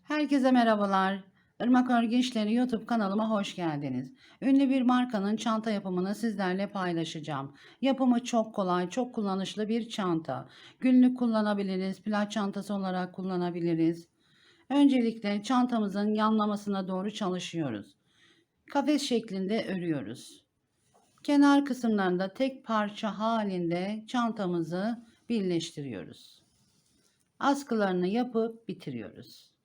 Herkese merhabalar. Irmak Örgü İşleri YouTube kanalıma hoş geldiniz. Ünlü bir markanın çanta yapımını sizlerle paylaşacağım. Yapımı çok kolay, çok kullanışlı bir çanta. Günlük kullanabiliriz, plaj çantası olarak kullanabiliriz. Öncelikle çantamızın yanlamasına doğru çalışıyoruz. Kafes şeklinde örüyoruz. Kenar kısımlarında tek parça halinde çantamızı birleştiriyoruz. Askılarını yapıp bitiriyoruz.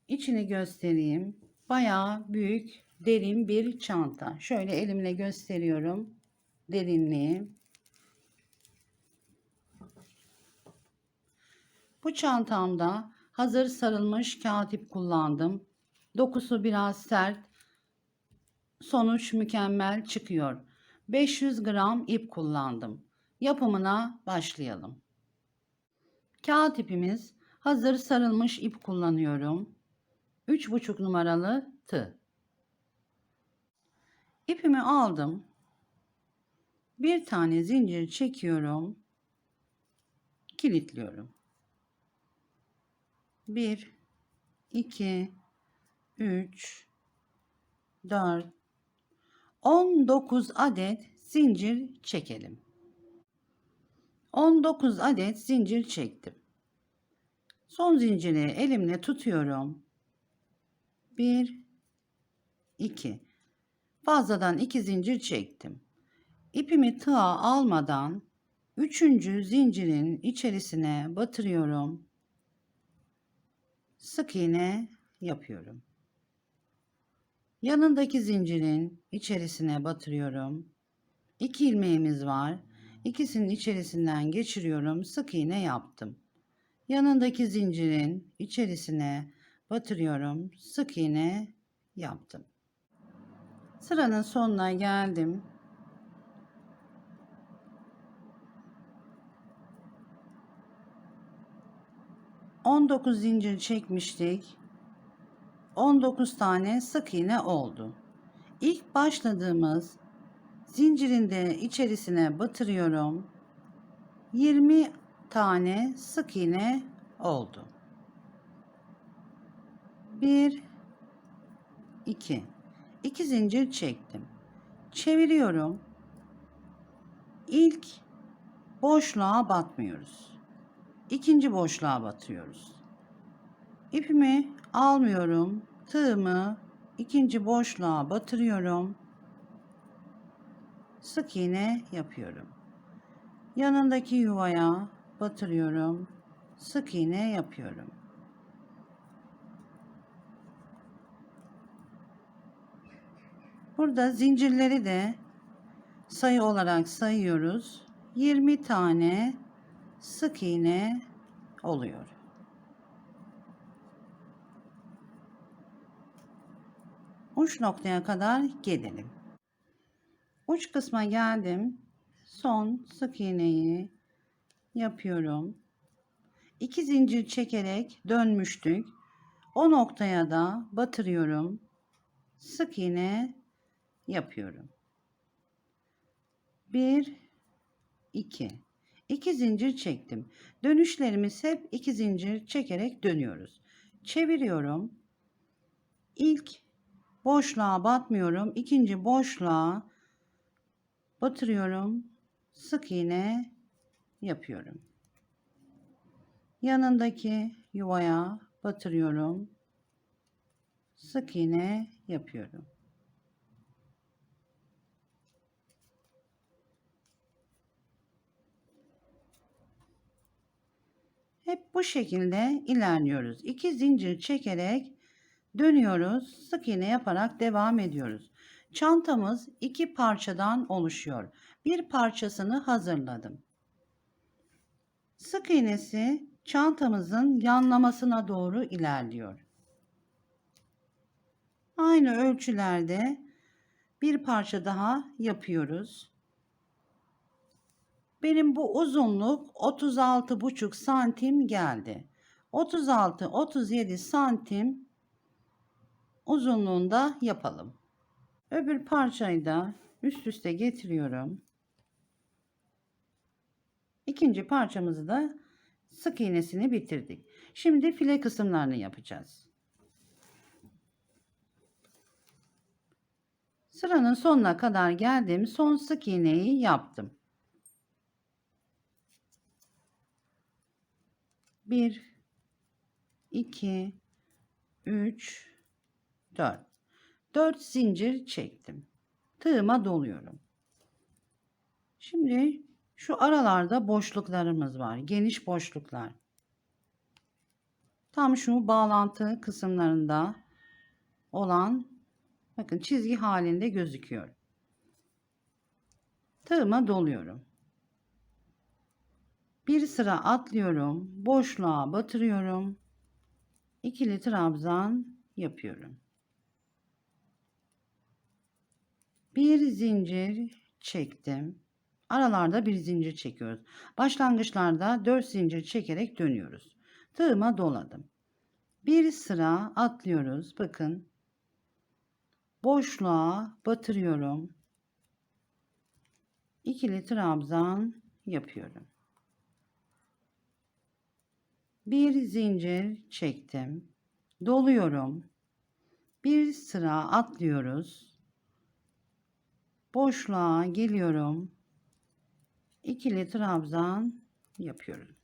İçini göstereyim. Bayağı büyük, derin bir çanta. Şöyle elimle gösteriyorum derinliği. Bu çantamda hazır sarılmış kağıt ip kullandım. Dokusu biraz sert. Sonuç mükemmel çıkıyor. 500 gram ip kullandım. Yapımına başlayalım. Kağıt ipimiz hazır sarılmış ip kullanıyorum. 3,5 numaralı tığ. İpimi aldım. Bir tane zincir çekiyorum. Kilitliyorum. 1 2 3 4 19 adet zincir çekelim. 19 adet zincir çektim. Son zinciri elimle tutuyorum. 1 2 Fazladan 2 zincir çektim. İpimi tığa almadan 3. zincirin içerisine batırıyorum. Sık iğne yapıyorum. Yanındaki zincirin içerisine batırıyorum. 2 ilmeğimiz var. İkisinin içerisinden geçiriyorum. Sık iğne yaptım. Yanındaki zincirin içerisine batırıyorum. Sık iğne yaptım. Sıranın sonuna geldim. ...19 zincir çekmiştik. 19 tane sık iğne oldu. İlk başladığımız zincirin de içerisine batırıyorum. 20 tane sık iğne oldu. 1 2 zincir çektim. Çeviriyorum. İlk boşluğa batmıyoruz. İkinci boşluğa batıyoruz. İpimi almıyorum. Tığımı ikinci boşluğa batırıyorum. Sık iğne yapıyorum. Yanındaki yuvaya batırıyorum. Sık iğne yapıyorum. Burada zincirleri de sayı olarak sayıyoruz. 20 tane sık iğne oluyor. Uç noktaya kadar gelelim. Uç kısma geldim. Son sık iğneyi yapıyorum. 2 zincir çekerek dönmüştük. O noktaya da batırıyorum. Sık iğne yapıyorum. 1 2 zincir çektim. Dönüşlerimiz hep 2 zincir çekerek dönüyoruz. Çeviriyorum. İlk boşluğa batmıyorum. İkinci boşluğa batırıyorum. Sık iğne yapıyorum. Yanındaki yuvaya batırıyorum. Sık iğne yapıyorum. Hep bu şekilde ilerliyoruz. 2 zincir çekerek dönüyoruz. Sık iğne yaparak devam ediyoruz. Çantamız 2 parçadan oluşuyor. Bir parçasını hazırladım. Sık iğnesi çantamızın yanlamasına doğru ilerliyor. Aynı ölçülerde bir parça daha yapıyoruz. Benim bu uzunluk 36,5 santim geldi. 36-37 santim uzunluğunda yapalım. Öbür parçayı da üst üste getiriyorum. İkinci parçamızı da sık iğnesini bitirdik. Şimdi file kısımlarını yapacağız. Sıranın sonuna kadar geldim. Son sık iğneyi yaptım. 1, 2, 3, 4. 4 zincir çektim. Tığıma doluyorum. Şimdi şu aralarda boşluklarımız var. Geniş boşluklar. Tam şu bağlantı kısımlarında olan, bakın, çizgi halinde gözüküyor. Tığıma doluyorum. Bir sıra atlıyorum. Boşluğa batırıyorum. İkili trabzan yapıyorum. Bir zincir çektim. Aralarda bir zincir çekiyoruz. Başlangıçlarda 4 zincir çekerek dönüyoruz. Tığıma doladım. Bir sıra atlıyoruz. Bakın. Boşluğa batırıyorum. İkili trabzan yapıyorum. Bir zincir çektim. Doluyorum. Bir sıra atlıyoruz. Boşluğa geliyorum. İkili trabzan yapıyorum.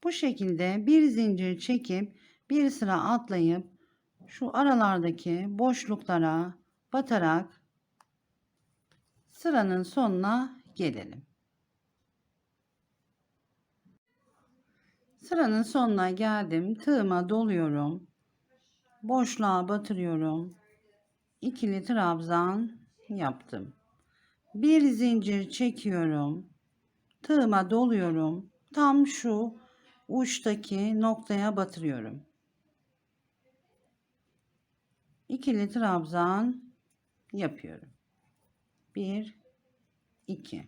Bu şekilde bir zincir çekip bir sıra atlayıp şu aralardaki boşluklara batarak sıranın sonuna gelelim. Sıranın sonuna geldim. Tığıma doluyorum. Boşluğa batırıyorum. İkili trabzan yaptım. Bir zincir çekiyorum. Tığıma doluyorum. Tam şu uçtaki noktaya batırıyorum. İkili trabzan yapıyorum. 1, 2.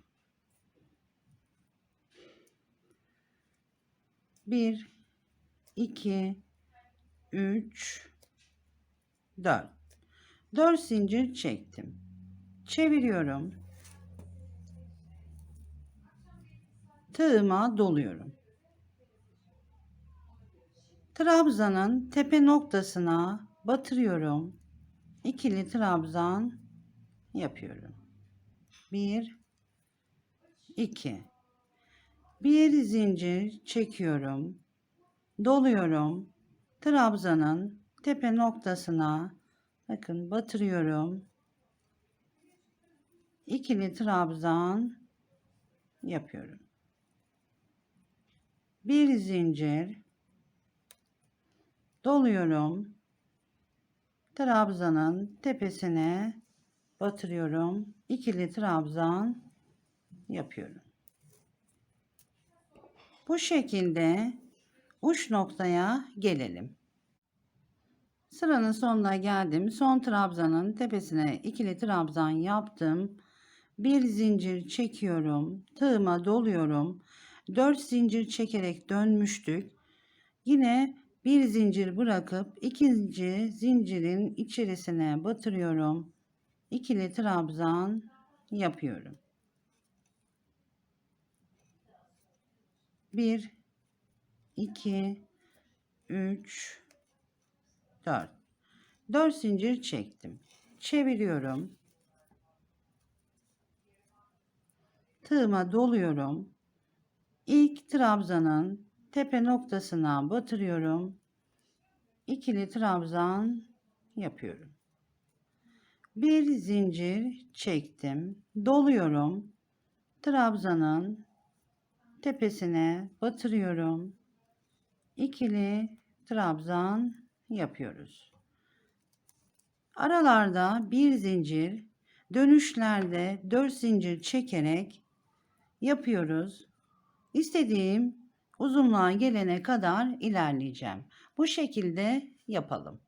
1, 2, 3, 4. 4 zincir çektim. Çeviriyorum. Tığıma doluyorum. Trabzanın tepe noktasına batırıyorum. İkili trabzan yapıyorum. 1, 2. Bir zincir çekiyorum. Doluyorum. Trabzanın tepe noktasına, bakın, batırıyorum. İkili trabzan yapıyorum. Bir zincir doluyorum. Trabzanın tepesine batırıyorum. İkili trabzan yapıyorum. Bu şekilde uç noktaya gelelim. Sıranın sonuna geldim. Son trabzanın tepesine ikili trabzan yaptım. Bir zincir çekiyorum. Tığıma doluyorum. 4 zincir çekerek dönmüştük. Yine bir zincir bırakıp ikinci zincirin içerisine batırıyorum. İkili trabzan yapıyorum. 1, 2, 3, 4. 4 zincir çektim. Çeviriyorum. Tığıma doluyorum. İlk trabzanın tepe noktasına batırıyorum. İkili trabzan yapıyorum. Bir zincir çektim. Doluyorum. Trabzanın tepesine batırıyorum. İkili trabzan yapıyoruz. Aralarda bir zincir, dönüşlerde 4 zincir çekerek yapıyoruz. İstediğim uzunluğa gelene kadar ilerleyeceğim. Bu şekilde yapalım.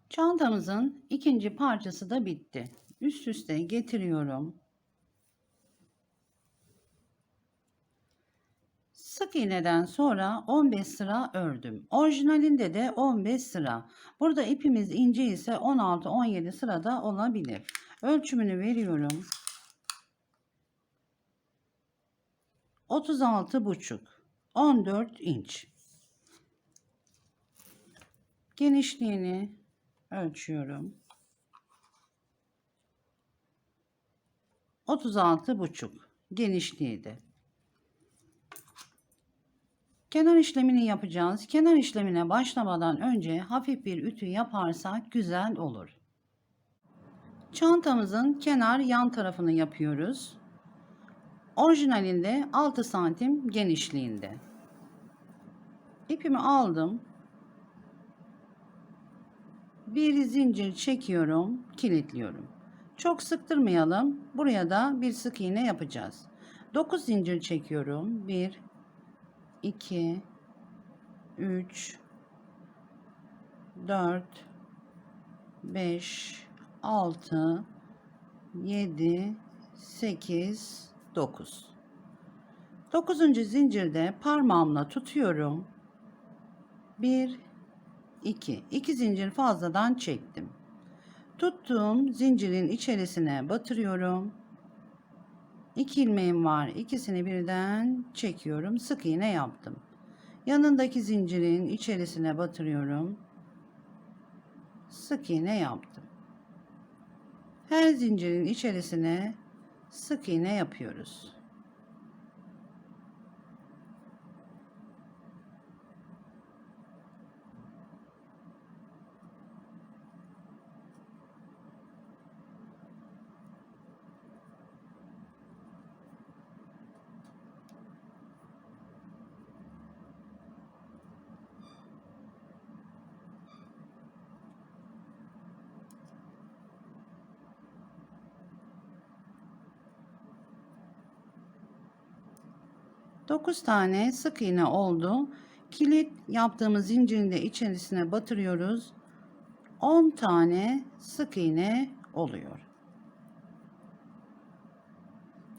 Çantamızın ikinci parçası da bitti. Üst üste getiriyorum. Sık iğneden sonra 15 sıra ördüm. Orijinalinde de 15 sıra. Burada ipimiz ince ise 16-17 sırada olabilir. Ölçümünü veriyorum. 36,5, 14 inç. Genişliğini ölçüyorum. 36,5 genişliğiydi. Kenar işlemini yapacağız. Kenar işlemine başlamadan önce hafif bir ütü yaparsak güzel olur. Çantamızın kenar yan tarafını yapıyoruz. Orijinalinde 6 santim genişliğinde. İpimi aldım. Bir zincir çekiyorum, kilitliyorum. Çok sıktırmayalım. Buraya da bir sık iğne yapacağız. 9 zincir çekiyorum. 1 2 3 4 5 6 7 8 9. 9. zincirde parmağımla tutuyorum. 1 2 zincir fazladan çektim. Tuttuğum zincirin içerisine batırıyorum. 2 ilmeğim var. İkisini birden çekiyorum. Sık iğne yaptım. Yanındaki zincirin içerisine batırıyorum. Sık iğne yaptım. Her zincirin içerisine sık iğne yapıyoruz. Dokuz tane sık iğne oldu. Kilit yaptığımız zincirin de içerisine batırıyoruz. 10 tane sık iğne oluyor.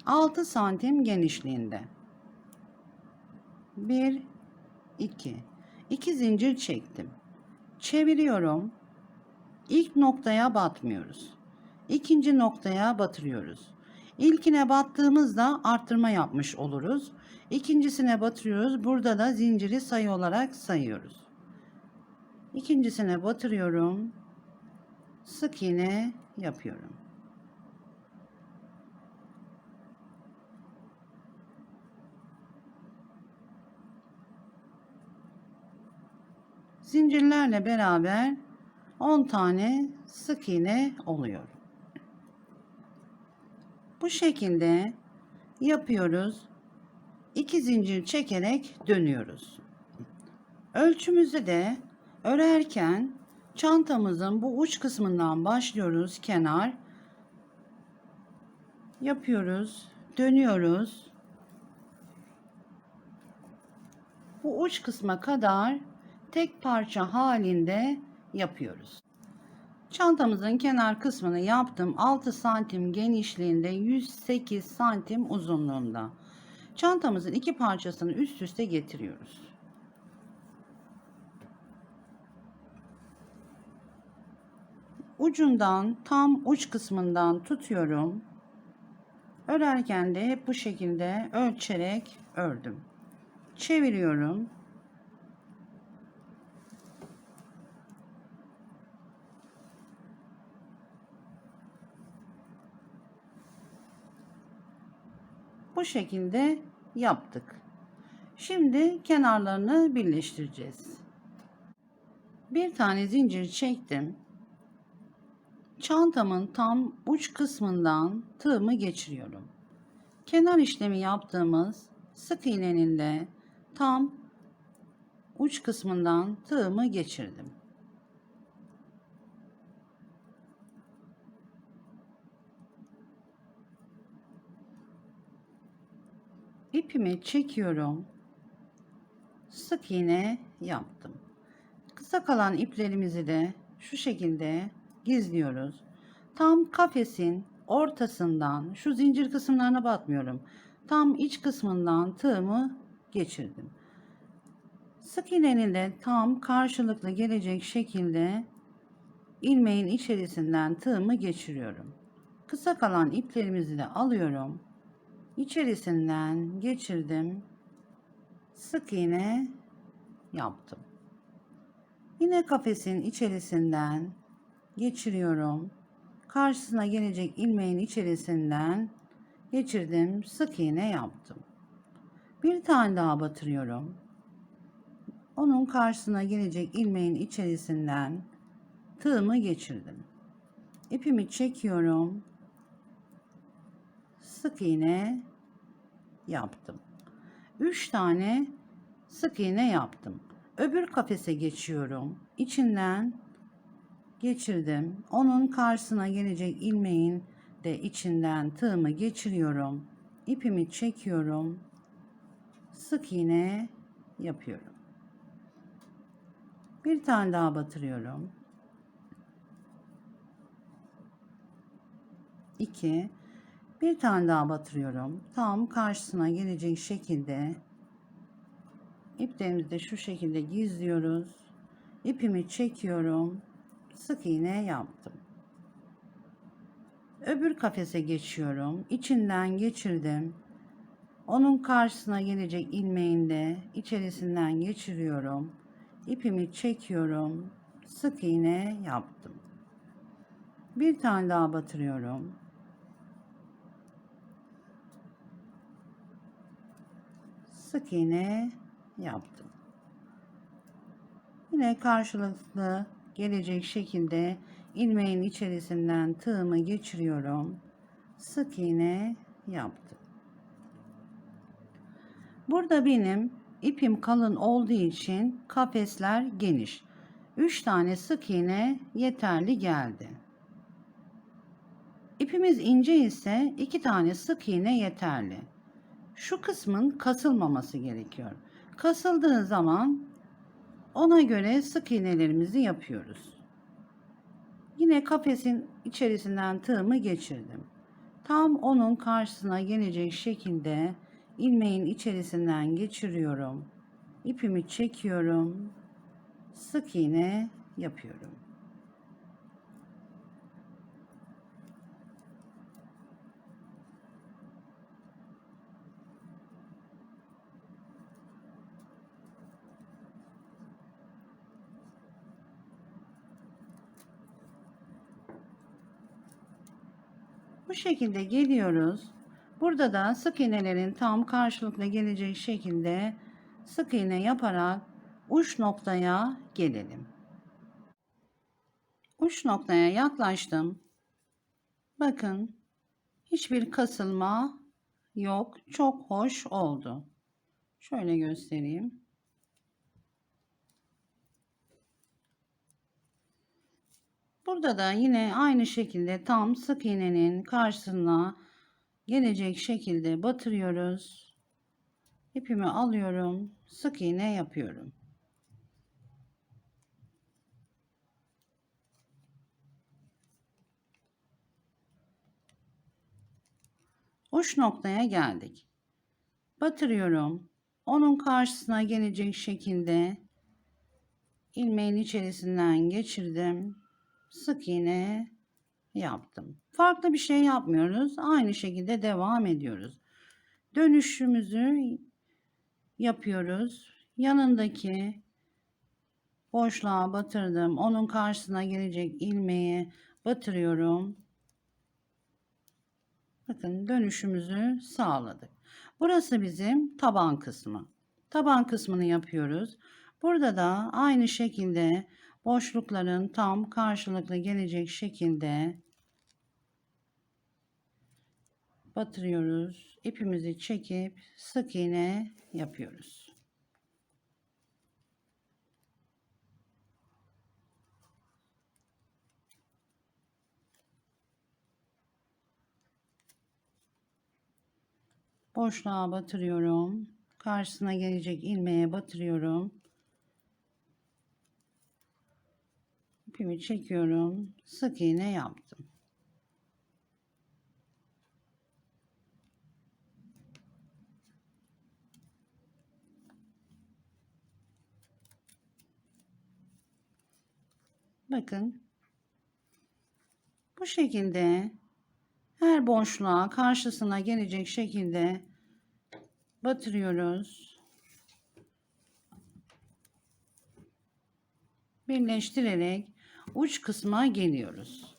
6 santim genişliğinde. 1 2 zincir çektim. Çeviriyorum. İlk noktaya batmıyoruz. İkinci noktaya batırıyoruz. İlkine battığımızda arttırma yapmış oluruz. İkincisine batırıyoruz. Burada da zinciri sayı olarak sayıyoruz. İkincisine batırıyorum. Sık iğne yapıyorum. Zincirlerle beraber 10 tane sık iğne oluyor. Bu şekilde yapıyoruz. 2 zincir çekerek dönüyoruz. Ölçümüzü de örerken çantamızın bu uç kısmından başlıyoruz. Kenar yapıyoruz, dönüyoruz. Bu uç kısma kadar tek parça halinde yapıyoruz. Çantamızın kenar kısmını yaptım. 6 santim genişliğinde, 108 santim uzunluğunda. Çantamızın iki parçasını üst üste getiriyoruz. Ucundan, tam uç kısmından tutuyorum. Örerken de hep bu şekilde ölçerek ördüm. Çeviriyorum. Bu şekilde yaptık. Şimdi kenarlarını birleştireceğiz. Bir tane zincir çektim. Çantamın tam uç kısmından tığımı geçiriyorum. Kenar işlemi yaptığımız sık iğnenin de tam uç kısmından tığımı geçirdim. İpimi çekiyorum. Sık iğne yaptım. Kısa kalan iplerimizi de şu şekilde gizliyoruz. Tam kafesin ortasından, şu zincir kısımlarına batmıyorum. Tam iç kısmından tığımı geçirdim. Sık iğnenin de tam karşılıklı gelecek şekilde ilmeğin içerisinden tığımı geçiriyorum. Kısa kalan iplerimizi de alıyorum. içerisinden geçirdim. Sık iğne yaptım. Yine kafesin içerisinden geçiriyorum. Karşısına gelecek ilmeğin içerisinden geçirdim. Sık iğne yaptım. Bir tane daha batırıyorum. Onun karşısına gelecek ilmeğin içerisinden tığımı geçirdim. İpimi çekiyorum. Sık iğne yaptım. 3 tane sık iğne yaptım. Öbür kafese geçiyorum. İçinden geçirdim. Onun karşısına gelecek ilmeğin de içinden tığımı geçiriyorum. İpimi çekiyorum. Sık iğne yapıyorum. Bir tane daha batırıyorum. 2. Bir tane daha batırıyorum. Tam karşısına gelecek şekilde iplerimizi de şu şekilde gizliyoruz. İpimi çekiyorum. Sık iğne yaptım. Öbür kafese geçiyorum. İçinden geçirdim. Onun karşısına gelecek ilmeğini de içerisinden geçiriyorum. İpimi çekiyorum. Sık iğne yaptım. Bir tane daha batırıyorum. Sık iğne yaptım. Yine karşılıklı gelecek şekilde ilmeğin içerisinden tığımı geçiriyorum. Sık iğne yaptım. Burada benim ipim kalın olduğu için kafesler geniş. 3 tane sık iğne yeterli geldi. İpimiz ince ise 2 tane sık iğne yeterli. Şu kısmın kasılmaması gerekiyor. Kasıldığı zaman ona göre sık iğnelerimizi yapıyoruz. Yine kafesin içerisinden tığımı geçirdim. Tam onun karşısına gelecek şekilde ilmeğin içerisinden geçiriyorum. İpimi çekiyorum. Sık iğne yapıyorum. Bu şekilde geliyoruz. Burada da sık iğnelerin tam karşılıklı gelecek şekilde sık iğne yaparak uç noktaya gelelim. Uç noktaya yaklaştım. Bakın, hiçbir kasılma yok. Çok hoş oldu. Şöyle göstereyim. Burada da yine aynı şekilde tam sık iğnenin karşısına gelecek şekilde batırıyoruz. İpimi alıyorum. Sık iğne yapıyorum. Uç noktaya geldik. Batırıyorum. Onun karşısına gelecek şekilde ilmeğin içerisinden geçirdim. Sık iğne yaptım. Farklı bir şey yapmıyoruz. Aynı şekilde devam ediyoruz. Dönüşümüzü yapıyoruz. Yanındaki boşluğa batırdım. Onun karşısına gelecek ilmeği batırıyorum. Bakın, dönüşümüzü sağladık. Burası bizim taban kısmı. Taban kısmını yapıyoruz. Burada da aynı şekilde boşlukların tam karşılıklı gelecek şekilde batırıyoruz. İpimizi çekip sık iğne yapıyoruz. Boşluğa batırıyorum. Karşısına gelecek ilmeğe batırıyorum. İpimi çekiyorum. Sık iğne yaptım. Bakın, bu şekilde Her boşluğa karşısına gelecek şekilde batırıyoruz. Birleştirerek uç kısma geliyoruz.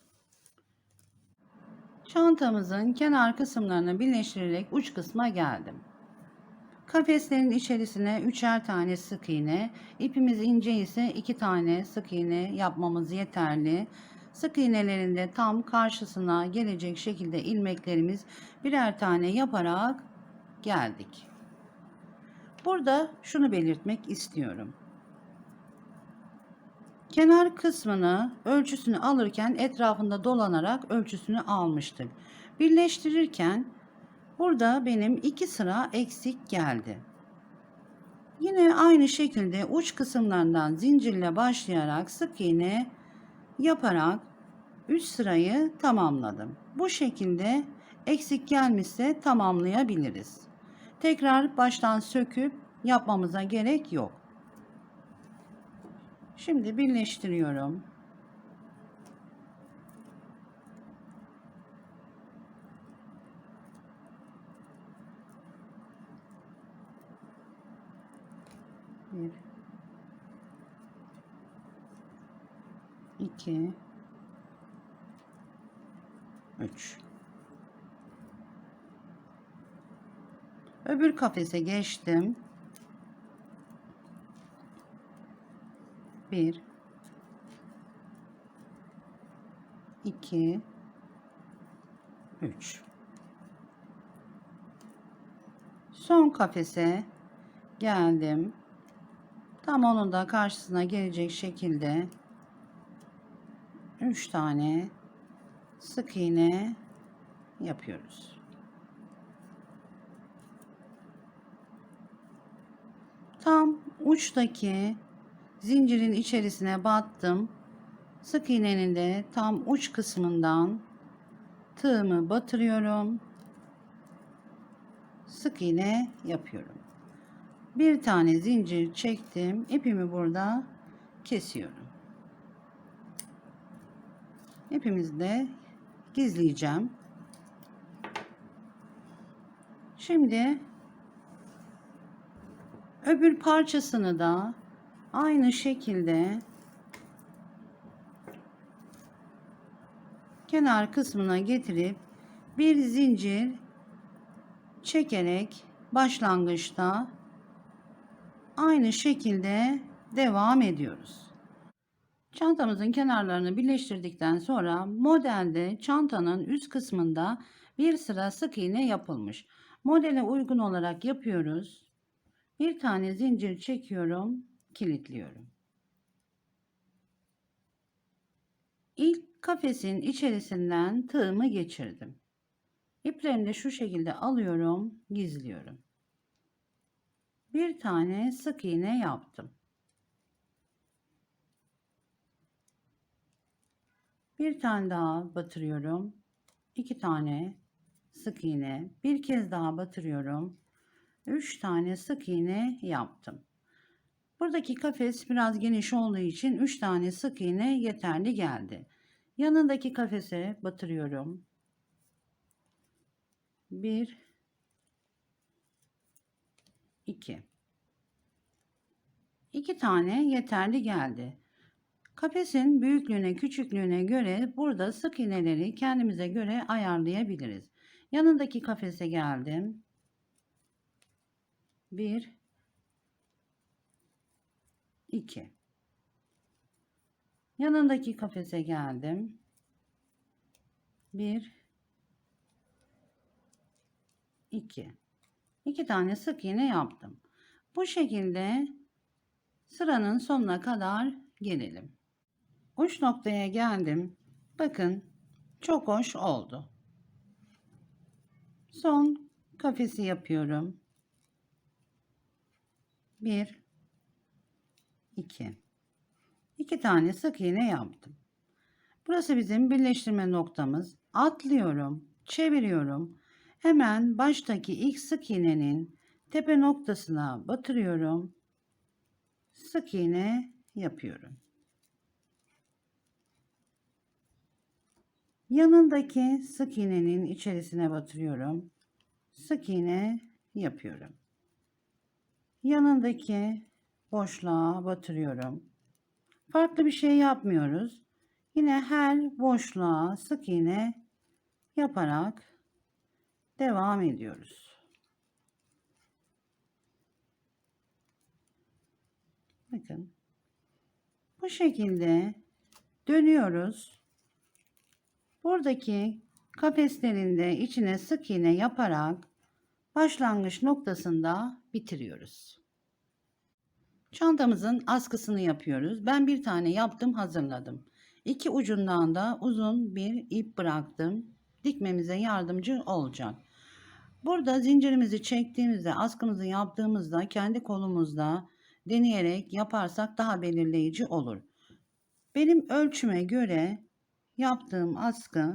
Çantamızın kenar kısımlarını birleştirerek uç kısma geldim. Kafeslerin içerisine üçer tane sık iğne, ipimiz ince ise 2 tane sık iğne yapmamız yeterli. Sık iğnelerin de tam karşısına gelecek şekilde ilmeklerimiz birer tane yaparak geldik. Burada şunu belirtmek istiyorum. Kenar kısmını ölçüsünü alırken etrafında dolanarak ölçüsünü almıştık. Birleştirirken burada benim 2 sıra eksik geldi. Yine aynı şekilde uç kısımlarından zincirle başlayarak sık iğne yaparak 3 sırayı tamamladım. Bu şekilde eksik gelmişse tamamlayabiliriz. Tekrar baştan söküp yapmamıza gerek yok. Şimdi birleştiriyorum. Bir, iki, üç. Öbür kafese geçtim. 1 2 3. Son kafese geldim. Tam onun da karşısına gelecek şekilde 3 tane sık iğne yapıyoruz. Tam uçtaki zincirin içerisine battım. Sık iğnenin de tam uç kısmından tığımı batırıyorum. Sık iğne yapıyorum. Bir tane zincir çektim. İpimi burada kesiyorum. İpimizi de gizleyeceğim. Şimdi öbür parçasını da aynı şekilde kenar kısmına getirip bir zincir çekerek başlangıçta aynı şekilde devam ediyoruz. Çantamızın kenarlarını birleştirdikten sonra modelde çantanın üst kısmında bir sıra sık iğne yapılmış. Modele uygun olarak yapıyoruz. Bir tane zincir çekiyorum, kilitliyorum. İlk kafesin içerisinden tığımı geçirdim. İplerini de şu şekilde alıyorum, gizliyorum. Bir tane sık iğne yaptım. Bir tane daha batırıyorum. 2 tane sık iğne. Bir kez daha batırıyorum. 3 tane sık iğne yaptım. Buradaki kafes biraz geniş olduğu için 3 tane sık iğne yeterli geldi. Yanındaki kafese batırıyorum. 1 2 2 tane yeterli geldi. Kafesin büyüklüğüne, küçüklüğüne göre burada sık iğneleri kendimize göre ayarlayabiliriz. Yanındaki kafese geldim. 1 2. Yanındaki kafese geldim. 1 2. 2 tane sık iğne yaptım. Bu şekilde sıranın sonuna kadar gelelim. Uç noktaya geldim. Bakın çok hoş oldu. Son kafesi yapıyorum. 1 2. 2 tane sık iğne yaptım. Burası bizim birleştirme noktamız. Atlıyorum, çeviriyorum. Hemen baştaki ilk sık iğnenin tepe noktasına batırıyorum. Sık iğne yapıyorum. Yanındaki sık iğnenin içerisine batırıyorum. Sık iğne yapıyorum. Yanındaki boşluğa batırıyorum. Farklı bir şey yapmıyoruz. Yine her boşluğa sık iğne yaparak devam ediyoruz. Bakın. Bu şekilde dönüyoruz. Buradaki kafeslerin de içine sık iğne yaparak başlangıç noktasında bitiriyoruz. Çantamızın askısını yapıyoruz. Ben bir tane yaptım, hazırladım. İki ucundan da uzun bir ip bıraktım. Dikmemize yardımcı olacak. Burada zincirimizi çektiğimizde, askımızı yaptığımızda kendi kolumuzda deneyerek yaparsak daha belirleyici olur. Benim ölçüme göre yaptığım askı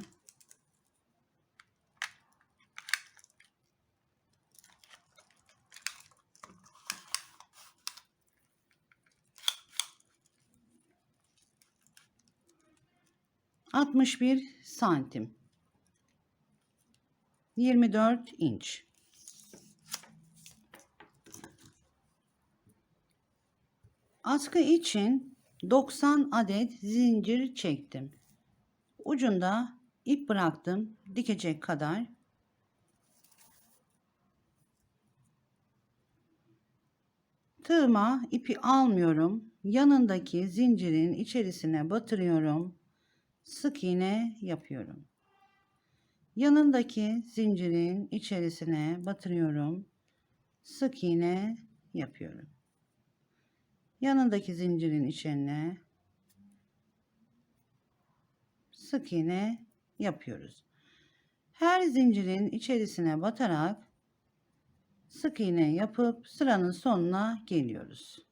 61 santim. 24 inç. Askı için 90 adet zincir çektim. Ucunda ip bıraktım dikecek kadar. Tığıma ipi almıyorum. Yanındaki zincirin içerisine batırıyorum. Sık iğne yapıyorum. Yanındaki zincirin içerisine batırıyorum. Sık iğne yapıyorum. Yanındaki zincirin içine sık iğne yapıyoruz. Her zincirin içerisine batarak sık iğne yapıp sıranın sonuna geliyoruz.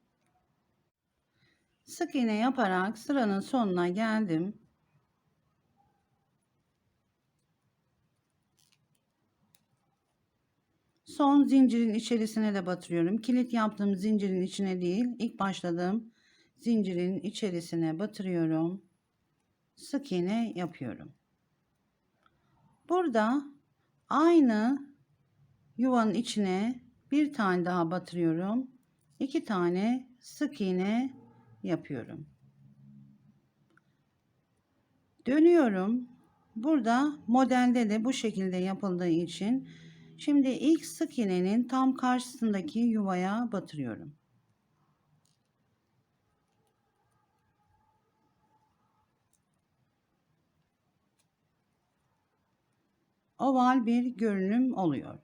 Sık iğne yaparak sıranın sonuna geldim. Son zincirin içerisine de batırıyorum. Kilit yaptığım zincirin içine değil, ilk başladığım zincirin içerisine batırıyorum. Sık iğne yapıyorum. Burada aynı yuvanın içine bir tane daha batırıyorum. 2 tane sık iğne yapıyorum. Dönüyorum. Burada modelde de bu şekilde yapıldığı için şimdi ilk sık iğnenin tam karşısındaki yuvaya batırıyorum. Oval bir görünüm oluyor.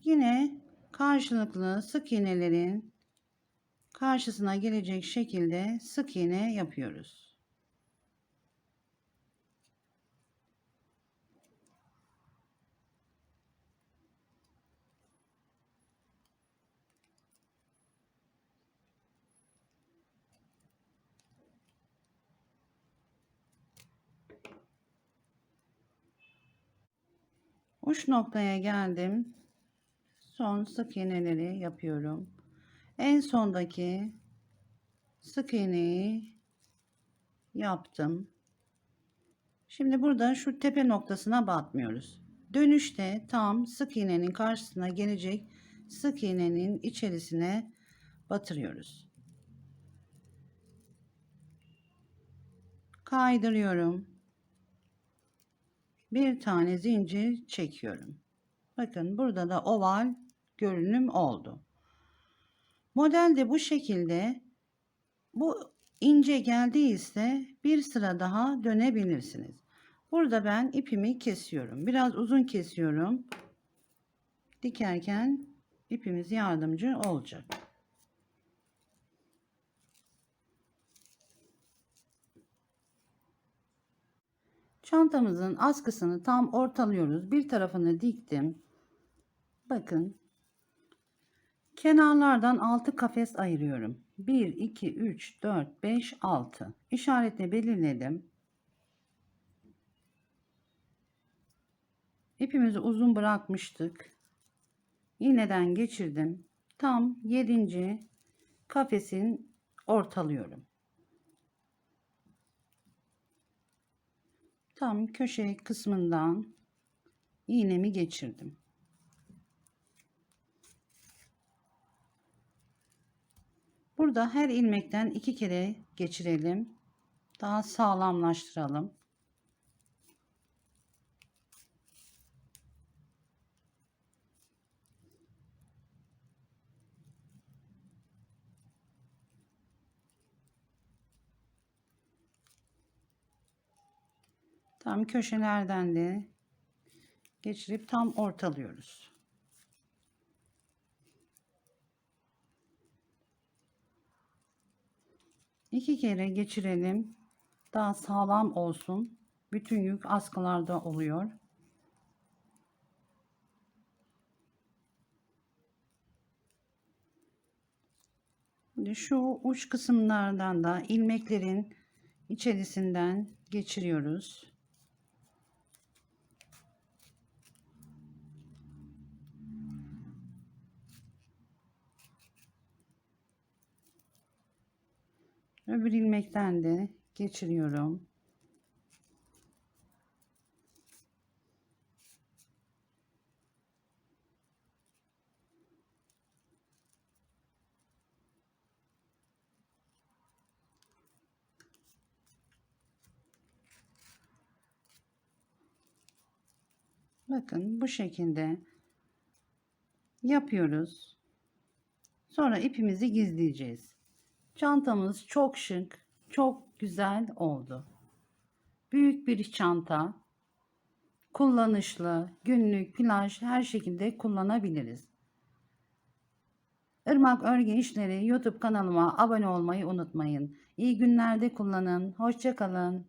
Yine karşılıklı sık iğnelerin karşısına gelecek şekilde sık iğne yapıyoruz. Uç noktaya geldim. Son sık iğneleri yapıyorum. En sondaki sık iğneyi yaptım. Şimdi burada şu tepe noktasına batmıyoruz. Dönüşte tam sık iğnenin karşısına gelecek sık iğnenin içerisine batırıyoruz. Kaydırıyorum. Bir tane zincir çekiyorum. Bakın burada da oval görünüm oldu. Modelde bu şekilde. Bu ince geldiyse bir sıra daha dönebilirsiniz. Burada ben ipimi kesiyorum. Biraz uzun kesiyorum. Dikerken ipimiz yardımcı olacak. Çantamızın askısını tam ortalıyoruz. Bir tarafını diktim. Bakın. Kenarlardan 6 kafes ayırıyorum. 1, 2, 3, 4, 5, 6. İşaretle belirledim. İpimizi uzun bırakmıştık. İğneden geçirdim. Tam 7. kafesin ortalıyorum. Tam köşe kısmından iğnemi geçirdim. Burada her ilmekten 2 kere geçirelim. Daha sağlamlaştıralım. Tam köşelerden de geçirip tam ortalıyoruz. İki kere geçirelim. Daha sağlam olsun. Bütün yük askılarda oluyor. Şimdi şu uç kısımlardan da ilmeklerin içerisinden geçiriyoruz. Öbür ilmekten de geçiriyorum. Bakın bu şekilde yapıyoruz. Sonra ipimizi gizleyeceğiz. Çantamız çok şık, çok güzel oldu. Büyük bir çanta, kullanışlı, günlük, plaj her şekilde kullanabiliriz. Irmak Örgü İşleri YouTube kanalıma abone olmayı unutmayın. İyi günlerde kullanın. Hoşça kalın.